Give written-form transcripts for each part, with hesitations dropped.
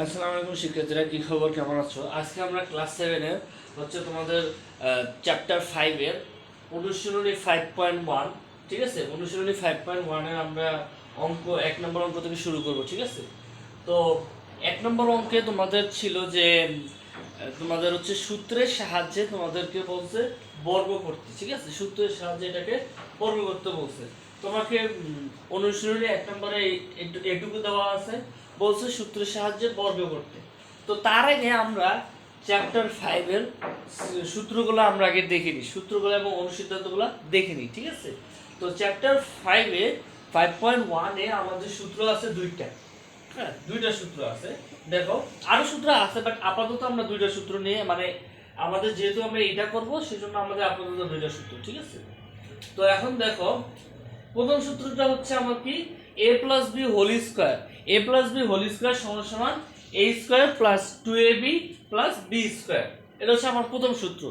আসসালামু আলাইকুম শিক্ষার্থীরা, কি খবর, কেমন আছো? আজকে আমরা ক্লাস 7-এর হচ্ছে তোমাদের চ্যাপ্টার 5-এর অনুশীলনী 5.1, ঠিক আছে? অনুশীলনী 5.1-এর আমরা অঙ্ক 1 নম্বর অঙ্ক থেকে শুরু করব, ঠিক আছে? তো 1 নম্বর অঙ্কে তোমাদের ছিল যে তোমাদের হচ্ছে সূত্রের সাহায্যে তোমাদেরকে বলছে বর্গ করতে, ঠিক আছে? সূত্রের সাহায্যে এটাকে বর্গ করতে বলছে তোমাকে। অনুশীলনী 1 নম্বরে এটুকু দেওয়া আছে, বলছে সূত্রের সাহায্যে বর্গ করতে। তো তার আগে আমরা চ্যাপ্টার 5-এর সূত্রগুলো আমরা আগে দেখে নিই, সূত্রগুলো এবং অনুসিদ্ধান্তগুলো দেখে নিই, ঠিক আছে? তো চ্যাপ্টার 5-এ 5.1-এ আমাদের সূত্র আছে দুইটা। হ্যাঁ, দুইটা সূত্র আছে। দেখো, আরো সূত্র আছে, বাট আপাতত আমরা দুইটা সূত্র নিয়ে, মানে আমাদের যেহেতু আমরা এটা করব সেজন্য আমাদের আপাতত দুইটা সূত্র, ঠিক আছে? তো এখন দেখো, প্রথম সূত্রটা হচ্ছে আমার কি, a plus B whole square, a plus B whole square সমান সমান a square plus 2ab plus B square. এটা হচ্ছে আমার প্রথম সূত্র।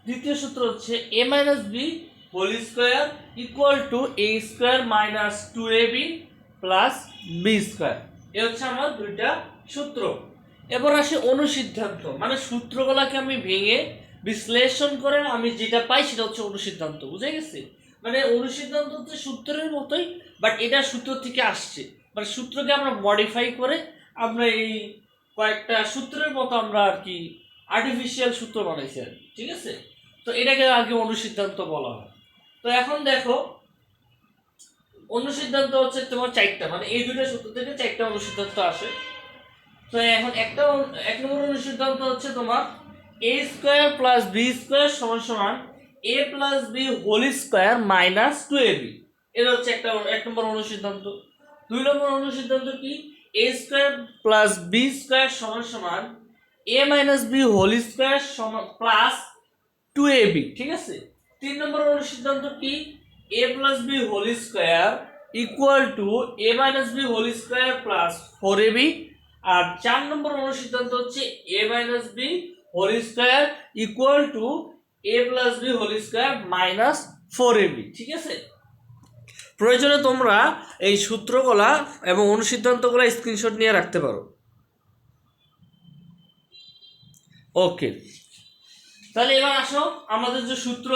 দ্বিতীয় সূত্র হচ্ছে a minus B whole square equal to a square minus 2ab plus B square. এ হচ্ছে আমার দুইটা সূত্র। এবার আসে অনুসিদ্ধান্ত, মানে সূত্রগুলোকে আমি ভেঙে বিশ্লেষণ করে আমি যেটা পাই সেটা হচ্ছে অনুসিদ্ধান্ত। বুঝে গেছে? মানে অনুসিদ্ধান্ত হচ্ছে সূত্রের মতোই, বাট এটা সূত্র থেকে আসছে, মানে সূত্রকে আমরা মডিফাই করে আমরা এই কয়েকটা সূত্রের মতো আমরা আর কি আর্টিফিশিয়াল সূত্র বানাইছি আর কি, ঠিক আছে? তো এটাকে আগে অনুসিদ্ধান্ত বলা হয়। তো এখন দেখো, অনুসিদ্ধান্ত হচ্ছে তোমার চারটা, মানে এই দুইটা সূত্র থেকে চারটা অনুসিদ্ধান্ত আসে। তো এখন এক নম্বর অনুসিদ্ধান্ত হচ্ছে তোমার a square plus B square সমান সমান a plus B whole square minus 2ab। এটা হচ্ছে এক নম্বর অনুসিদ্ধান্ত। 2 নম্বর অনুসিদ্ধান্ত কি, a square plus B square সমান সমান a minus B whole square সমান প্লাস 2ab, ঠিক আছে? 3 নম্বর অনুসিদ্ধান্ত কি, a plus B whole square equal to a minus B whole square plus 4ab। আর 4 নম্বর অনুসিদ্ধান্ত হচ্ছে a minus B whole square equal to a plus B whole square minus 4ab, ঠিক আছে? প্রয়োজনে তোমরা এই সূত্রগুলা এবং অনুসিদ্ধান্তগুলা স্ক্রিনশট নিয়ে রাখতে পারো। ওকে, তাহলে এবার আসো, আমাদের যে সূত্র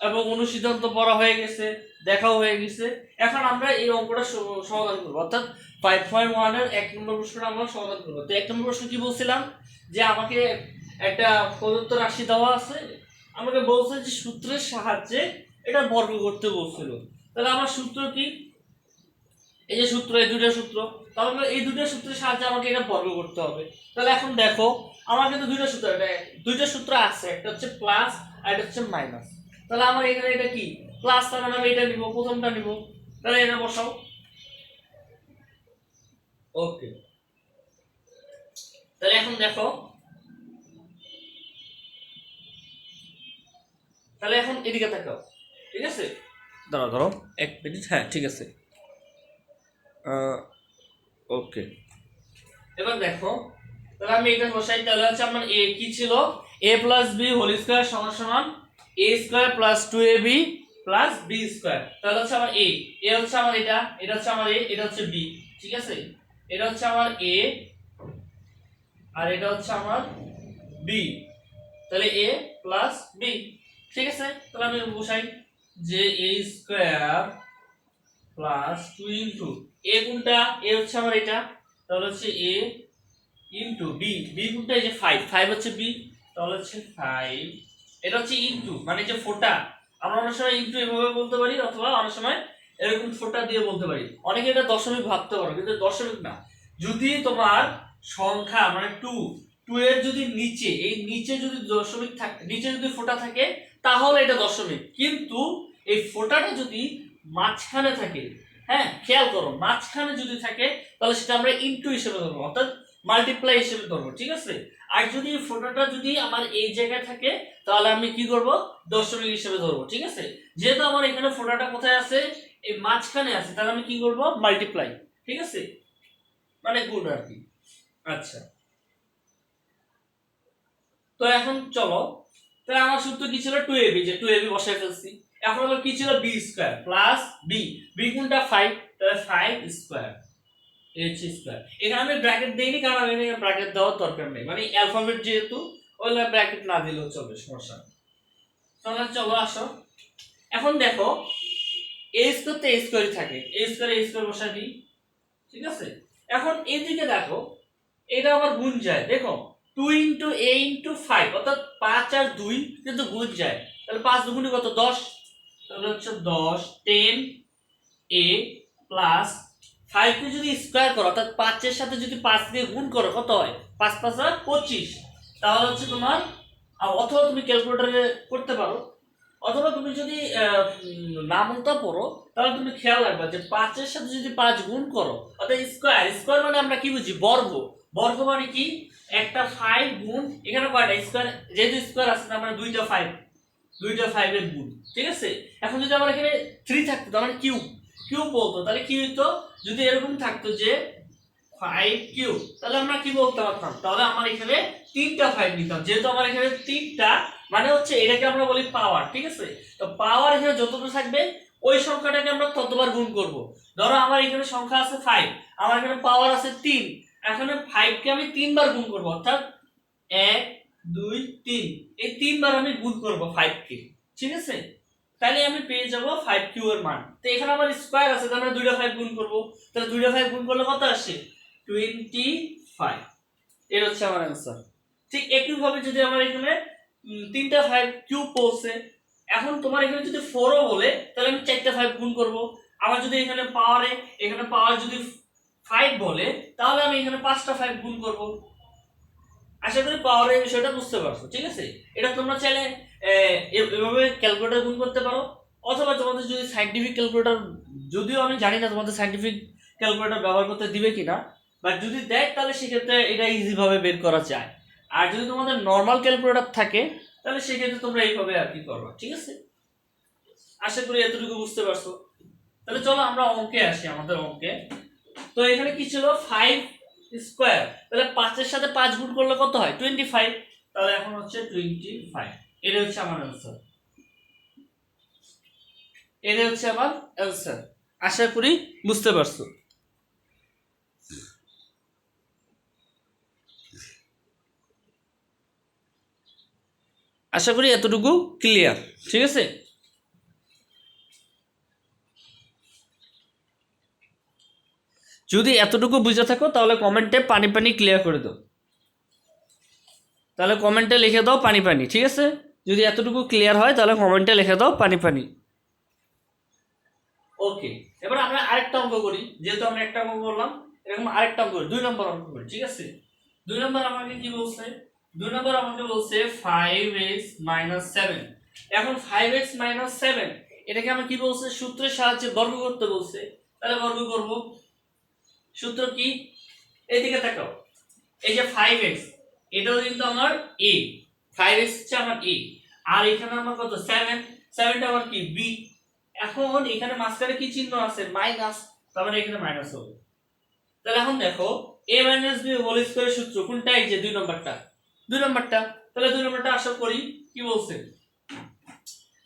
এবং অনুসিদ্ধান্ত পড়া হয়ে গেছে, দেখাও হয়ে গেছে, এখন আমরা এই অঙ্কটা সমাধান করবো, অর্থাৎ 5.1-এর 1 নম্বর প্রশ্নটা আমরা সমাধান করবো। তো 1 নম্বর প্রশ্ন কি বলছিলাম, যে আমাকে একটা প্রদত্ত রাশি দেওয়া আছে, আমাকে বলছে যে সূত্রের সাহায্যে এটা বর্গ করতে বলছিল। তাহলে আমার সূত্র কি, এই যে সূত্র, এই দুইটা সূত্র, তাহলে এই দুইটা সূত্রের সাহায্যে আমাকে এটা বর্গ করতে হবে। তাহলে এখন দেখো, আমার কিন্তু দুইটা সূত্র আছে, একটা হচ্ছে প্লাস আর একটা হচ্ছে মাইনাস। তাহলে আমার এখানে এটা কি, প্লাস, তার মানে আমি এটা নিব, প্রথমটা নিব। তাহলে এটা বসাও। ওকে, তাহলে এখন দেখো, তাহলে এখন এদিকে তাকাও, ঠিক আছে? দাঁড়াও দাঁড়াও 1 মিনিট, হ্যাঁ ঠিক আছে। ওকে, এবার দেখো, তাহলে আমি এটা বসাই। তাহলে হচ্ছে আমার এ কি ছিল, a plus B whole square সমান সমান a square plus 2ab plus B square. তাহলে হচ্ছে আমার এ হচ্ছে আমার এটা হচ্ছে আমার এটা হচ্ছে বি, ঠিক আছে? এটা হচ্ছে আমার এ আর এটা হচ্ছে আমার বি। তাহলে এ প্লাস বি, ঠিক আছে? তাহলে আমি বসাই যে a square plus 2 into a কোনটা, এ হচ্ছে আমার এটা, তাহলে হচ্ছে এ ইনটু বি, বি কোনটা, এই যে 5 হচ্ছে বি, তাহলে হচ্ছে 5। এটা হচ্ছে ইনটু, মানে যে ফোঁটা, আমরা অনেক সময় ইনটু এভাবে বলতে পারি, অথবা অনেক সময় এরকম ফোঁটা দিয়ে বলতে পারি। অনেকে এটা দশমিক ভাবতে পারো, কিন্তু দশমিক না। যদি তোমার সংখ্যা মানে 2 এর যদি নিচে, এই নিচে যদি দশমিক থাকে, নিচে যদি ফোঁটা থাকে, তাহলে এটা দশমিক। কিন্তু এই ফোঁটাটা যদি মাঝখানে থাকে, হ্যাঁ খেয়াল করো, মাঝখানে যদি থাকে, তাহলে সেটা আমরা ইনটু হিসেবে ধরবো, অর্থাৎ মাল্টিপ্লাই হিসেবে ধরবো, ঠিক আছে? আর যদি ফোঁটাটা যদি আমার এই জায়গায় থাকে, তাহলে আমি কি করব, দশমিক হিসেবে ধরবো, ঠিক আছে? যেহেতু আমার এখানে ফোঁটাটা কোথায় আছে, এই মাঝখানে আছে, তাহলে আমি কি করব, মাল্টিপ্লাই, ঠিক আছে? মানে গুণ আর কি। আচ্ছা, তো এখন চলো, তাহলে আমার সূত্র কি ছিল, 2ab, যে 2ab বসায় ফেলছি। এখন আমার কি ছিল, B square plus B, B কোনটা 5, তাহলে 5 স্কয়ার এইচ স্কয়ার। এখানে আমি ব্র্যাকেট দেইনি কারণ আমি এখানে ব্র্যাকেট দেওয়ার দরকার নেই, মানে অ্যালফাবেট যেহেতু ওইলা ব্র্যাকেট না দিলেও চলবে, সমস্যা নেই। তাহলে চলো আসো, এখন দেখো এ স্কয়ার তো এ স্কয়ারই থাকে, এ স্কয়ার বসাই দিই, ঠিক আছে। এখন এদিকে দেখো এটা আবার গুণ যায়, দেখো 2 ইনটু a ইনটু 5, অর্থাৎ 5 আর 2 কিন্তু গুণ যায়, তাহলে 5 দুগুণে কত 10, তাহলে হচ্ছে 10 10 a প্লাস 5 কে যদি স্কয়ার করো অর্থাৎ 5 এর সাথে যদি 5 দিয়ে গুণ করো কত হয়, 5 5 আর 25, তাহলে হচ্ছে তোমার, অথবা তুমি ক্যালকুলেটরে করতে পারো, অথবা তুমি যদি নামটা পড়ো তাহলে তুমি খেয়াল রাখবা যে 5 এর সাথে যদি 5 গুণ করো অর্থাৎ স্কয়ার, স্কয়ার মানে আমরা কি বুঝি বর্গ, বর্গ মানে কি একটা 5 গুণ এখানে কয়টা স্কয়ার, যেহেতু স্কয়ার আছে তার মানে দুইটা 5 এর গুণ, ঠিক আছে। এখন যদি আমার এখানে 3 থাকতো তার মানে কিউব, কিউব বলতো, তাহলে কি হইতো যদি এরকম থাকতো যে 5 কিউব, তাহলে আমরা কি বলতে পারতাম, তাহলে আমার এখানে 3টা 5 নিতাম, যেহেতু আমার এখানে 3টা মানে হচ্ছে এটাকে আমরা বলি পাওয়ার, ঠিক আছে। তো পাওয়ার এখানে যতটুকু থাকবে ওই সংখ্যাটাকে আমরা ততবার গুণ করব। ধরো আমার এখানে সংখ্যা আছে 5, আমার এখানে পাওয়ার আছে 3, এখানে 5 কে আমি 3 বার গুণ করব, অর্থাৎ 1 2 3, এই 3 বার আমি গুণ করব 5 কে, ঠিক আছে। তাহলে আমি পেয়ে যাব 5 কিউ এর মান। তো এখানে আমার স্কয়ার আছে তাহলে আমরা দুইটা 5 গুণ করব, তাহলে দুইটা 5 গুণ করলে কত আসে 25, এর হচ্ছে আমার आंसर। ঠিক একই ভাবে যদি আমার এখানে তিনটা 5 কিউব বলছে, এখন তোমার এখানে যদি 4 ও বলে তাহলে আমি চারটা 5 গুণ করব, আমার যদি এখানে পাওয়ার যদি 5 বলে তাহলে আমি এখানে পাঁচটা 5 গুণ করব। আশা করি পাওয়ারের বিষয়টা বুঝতে পারছো, ঠিক আছে। এটা তোমরা চাইলে এভাবে ক্যালকুলেটর গুণ করতে পারো, অথবা তোমাদের যদি সায়েন্টিফিক ক্যালকুলেটর, যদিও আমি জানি না তোমাদের সায়েন্টিফিক ক্যালকুলেটর ব্যবহার করতে দিবে কিনা, বাট যদি দেয় তাহলে সেক্ষেত্রে এটা ইজি ভাবে বের করা যায়। আর যদি তোমাদের নর্মাল ক্যালকুলেটর থাকে তাহলে সেক্ষেত্রে তোমরা এইভাবে আর কি করবা, ঠিক আছে। আশা করি এতটুকু বুঝতে পারছো। তাহলে চলো আমরা অঙ্কে আসি, আমাদের অঙ্কে। তো এখানে কি ছিল 5 স্কয়ার, তাহলে 5 এর সাথে 5 গুণ করলে কত হয় 25, তাহলে এখন হচ্ছে 25, এটা হচ্ছে আমার आंसर, এটা হচ্ছে আমার आंसर। আশা করি বুঝতে পারছো। আশা করি এতটুকু ক্লিয়ার, ঠিক আছে। যদি এতটুকু বুঝে থাকো তাহলে কমেন্টে পানি পানি ক্লিয়ার করে দাও, তাহলে কমেন্টে লিখে দাও পানি পানি, ঠিক আছে। যদি এতটুকু ক্লিয়ার হয় তাহলে কমেন্টে লিখে দাও পানি পানি। ওকে, এবার আমরা আরেকটা অঙ্ক করি, যেহেতু আমরা একটা অঙ্ক করলাম এরকম আরেকটা অঙ্ক করি, 2 নম্বর অঙ্ক করি, ঠিক আছে। 2 নম্বর আমাকে কি বলছে, 2 নম্বর আমাকে বলছে 5x 7। এখন 5x 7 এটাকে আমরা কি বলছে সূত্রের সাহায্যে বর্গ করতে বলছে, তাহলে বর্গ করব। সূত্র কি, এইদিকে তাকাও, এই যে 5x এটাও কিন্তু আমার a, 5x হচ্ছে আমার a, আর এখানে আমার কত 7, 7টা আমার কি b। এখন এখানে মাঝখানে কি চিহ্ন আছে মাইনাস, তার মানে এখানে মাইনাস হবে। তাহলে এখন দেখো a b হোল স্কয়ারের সূত্র কোনটা, এই যে 2 নম্বরটা, 2 নম্বরটা। তাহলে 2 নম্বরটা আশা করি কি বলছে,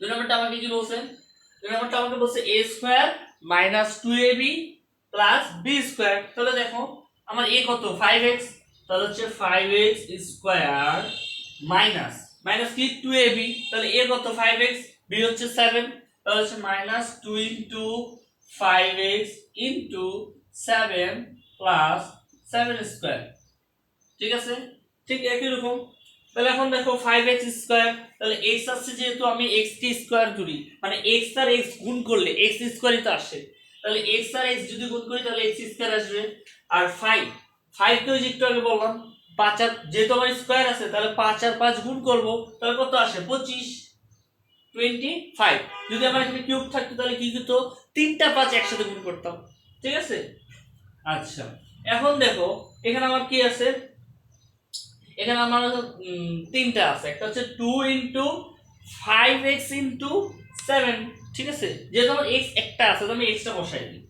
2 নম্বরটা আমাকে কি বলছে, 2 নম্বরটা আমাকে বলছে a square minus 2ab plus b square. তাহলে দেখো আমার a কত 5x, তাহলে হচ্ছে 5x স্কয়ার মাইনাস মাইনাস কি 2ab, তাহলে a কত 5x, b হচ্ছে 7, তাহলে হচ্ছে minus 2 into 5x into 7 plus 7 square, ঠিক আছে। ঠিক একই রকম। তাহলে এখন দেখো 5x স্কয়ার, তাহলে x আসছে যেহেতু আমি x কে স্কয়ার করি, মানে x আর x গুণ করলে x স্কয়ারই তো আসে, তাহলে x আর x যদি গুণ করি তাহলে x স্কয়ার আসবে। আর 5 কে একটু আগে বললাম 5 আর যেহেতু আমার স্কয়ার আছে তাহলে 5 আর 5 গুণ করব, তাহলে কত আসে 25। যদি আমার এখানে কিউব থাকতো তাহলে কি হতো, 3টা 5 একসাথে গুণ করতাম, ঠিক আছে। আচ্ছা, এখন দেখো এখানে আমার কি আছে, এখানে আমার তিনটা আছে, একটা হচ্ছে 2 ইনটু 5x ইনটু 7, ঠিক আছে। যেহেতু আমার x একটা আছে তো আমি x টা বসাই দিই।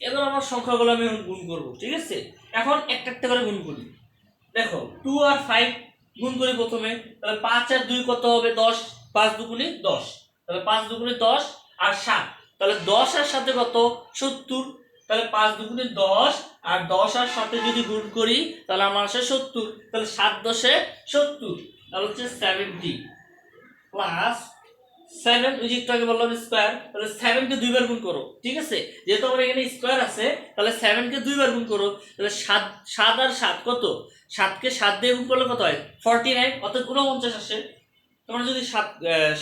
এবার আমার সংখ্যাগুলো আমি গুণ করব, ঠিক আছে। এখন একটা একটা করে গুণ করি, দেখো 2 আর 5 গুণ করি প্রথমে, তাহলে 5 আর 2 কত হবে 10, 5 দুগুণে 10, তাহলে 5 দুগুণে 10 আর 7, তাহলে 10 আর 7 কত 70, তাহলে 5 দুগুণে 10, আর 10 আর 7 যদি গুণ করি তাহলে আমার আসে 70। তাহলে 7 10 এ 70, তাহলে হচ্ছে 70 প্লাস 7, ওই যে একটু আগে বললাম স্কয়ার, তাহলে 7 কে দুইবার গুণ করো, ঠিক আছে, যেহেতু আমার এখানে স্কয়ার আছে তাহলে 7 কে দুইবার গুণ করো, তাহলে 7 7 আর 7 কত, 7 কে 7 দিয়ে গুণ করলে কত হয় 49, অর্থাৎ 49 আসে। তোমরা যদি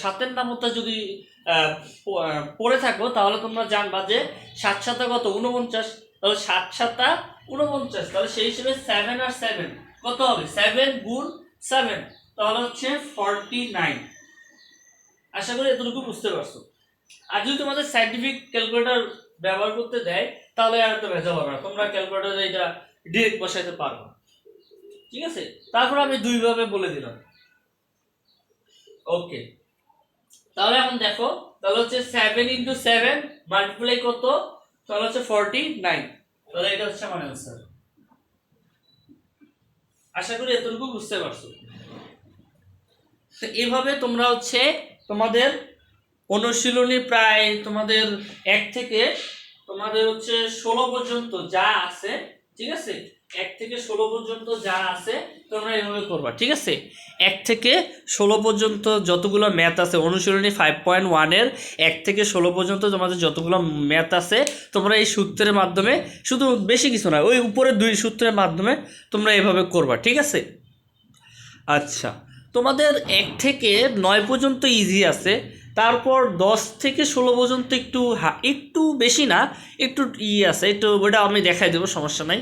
7 এর নামতা যদি পড়ে থাকো তাহলে তোমরা জানবা যে 7 7 কত 49, তাহলে 7 7 49, তাহলে সেই হিসেবে 7 আর 7 কত হবে, 7 গুণ 7, তাহলে হচ্ছে 49। আশা করি এতটুকু বুঝতে পারছো। আর যদি তোমাদের সাইন্টিফিক ক্যালকুলেটর ব্যবহার করতে দেয় তাহলে আর তো ভেজাল হবে না, তোমরা ক্যালকুলেটরে এটা ডিরেক্ট বসাইতে পারবে, ঠিক আছে। তারপর আমি দুইভাবে বলে দিলাম। ওকে, তাহলে এখন দেখো, তাহলে হচ্ছে 7 ইন্টু 7 মাল্টিপ্লাই কত, তাহলে হচ্ছে 49, তাহলে এটা হচ্ছে আমার অ্যান্সার। আশা করি এতটুকু বুঝতে পারছো। তো এইভাবে তোমরা হচ্ছে তোমাদের অনুশীলনী প্রায় তোমাদের 1 থেকে তোমাদের হচ্ছে 16 পর্যন্ত যা আছে, ঠিক আছে, 1 থেকে 16 পর্যন্ত যা আছে তোমরা এইভাবে করবা, ঠিক আছে। 1 থেকে 16 পর্যন্ত যতগুলো ম্যাথ আছে অনুশীলনী 5.1 এর 1 থেকে 16 পর্যন্ত তোমাদের যতগুলো ম্যাথ আছে তোমরা এই সূত্রের মাধ্যমে, শুধু বেশি কিছু না, ওই উপরের 2 সূত্রের মাধ্যমে তোমরা এইভাবে করবা, ঠিক আছে। আচ্ছা, তোমাদের 1 থেকে 9 পর্যন্ত ইজি আছে, তারপর 10 থেকে 16 পর্যন্ত একটু বেশি না, একটু আছে, একটু ওটা আমি দেখাই দেবো, সমস্যা নাই।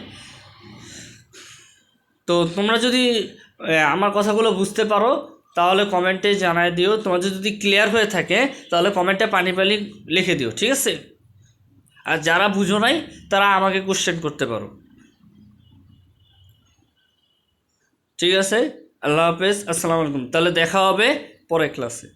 তো তোমরা যদি আমার কথাগুলো বুঝতে পারো তাহলে কমেন্টে জানাই দিও, তোমাদের যদি ক্লিয়ার হয়ে থাকে তাহলে কমেন্টে পানি লিখে দিও, ঠিক আছে। আর যারা বুঝো নাই তারা আমাকে কোশ্চেন করতে পারো, ঠিক আছে। আল্লাহ হাফেজ, আসসালামু আলাইকুম, তাহলে দেখা হবে পরের ক্লাসে।